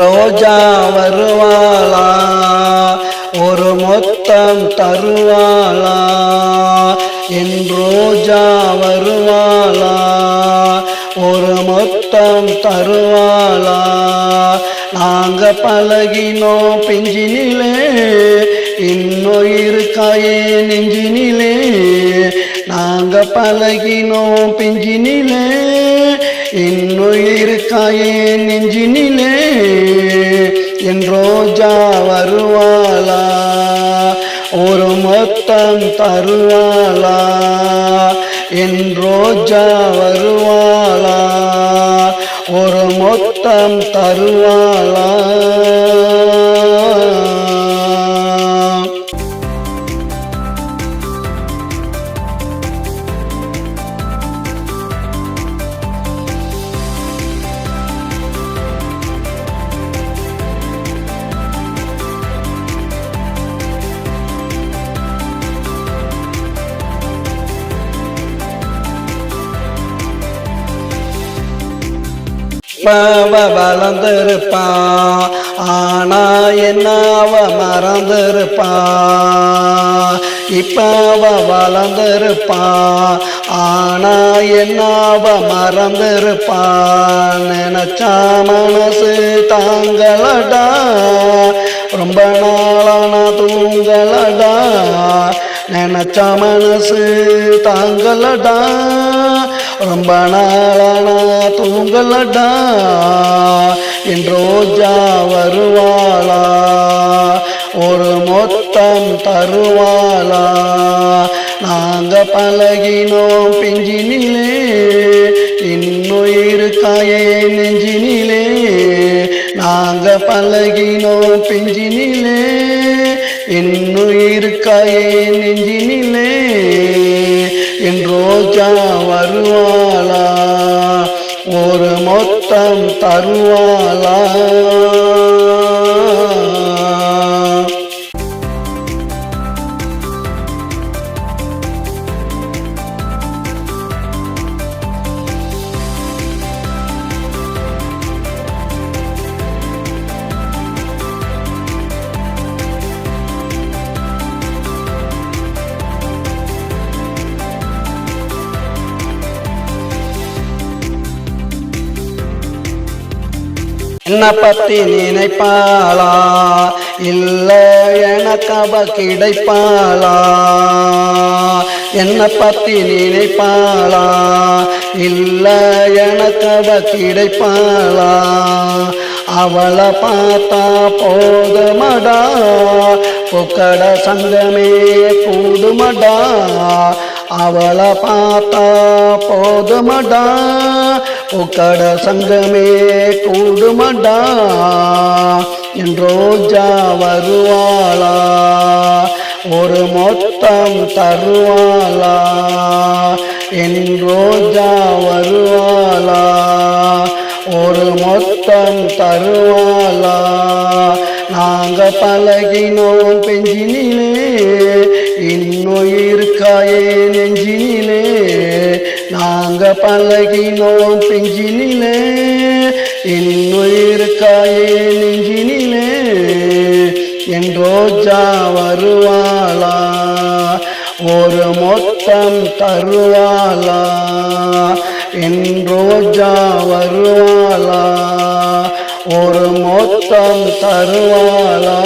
ரோஜா வருவாளா ஒரு மொத்தம் தருவாளா என் ரோஜா வருவாளா ஒரு மொத்தம் தருவாளா நாங்க பழகினோம் பிஞ்சினிலே இன்னும் இருக்காயே நெஞ்சினிலே நாங்க பழகினோம் பிஞ்சினிலே இன்னும் இருக்காயே நெஞ்சினிலே என் ரோஜா வருவாளா ஒரு மொத்தம் தருவாளா என் ரோஜா வருவாளா ஒரு மொத்தம் தருவாளா வளர்ந்திருப்பா ஆனா என்னாவ மறந்திருப்பா இப்ப வளர்ந்திருப்பா ஆனா என்னாவ மறந்திருப்பா நினைச்சா மனசு தாங்களடா ரொம்ப நாளான தூங்களடா நினைச்சா மனசு தாங்களடா ரொம்ப நாளானா தூங்கலடா என் ரோஜா வருவாளா ஒரு மொத்தம் தருவாளா நாங்க பழகினோம் பிஞ்சினிலே இன்னும் இருக்காயே நெஞ்சினிலே நாங்க பழகினோம் பிஞ்சினிலே இன்னும் இருக்காயே நெஞ்சினிலே என் ரோஜா வருவாளா ஒரு மொத்தம் தருவாளா என்ன பத்தி நினைப்பாளா இல்ல எனக்கு அவ கிடைப்பாளா என்ன பத்தி நினைப்பாளா இல்ல எனக்கு அவ கிடைப்பாளா அவளை பார்த்தா போதுமடா புக்கட சங்கமே கூடுமடா அவளை பார்த்தா போதுமடா புக்கட சங்கமே கூடுமடா என் ரோஜா வருவாளா ஒரு மொத்தம் தருவாளா என் ரோஜா வருவாளா ஒரு மொத்தம் தருவாளா நாங்க பழகினோம் பெஞ்சினிலே இன்னும் இருக்காயே நெஞ்சினிலே நாங்க பழகினோம் பெஞ்சினிலே இன்னும் இருக்காயே நெஞ்சினிலே என் ரோஜா வருவாளா ஒரு மொத்தம் தருவாளா என் ரோஜா வருவாளா ஒரு மொத்தம் தருவாளா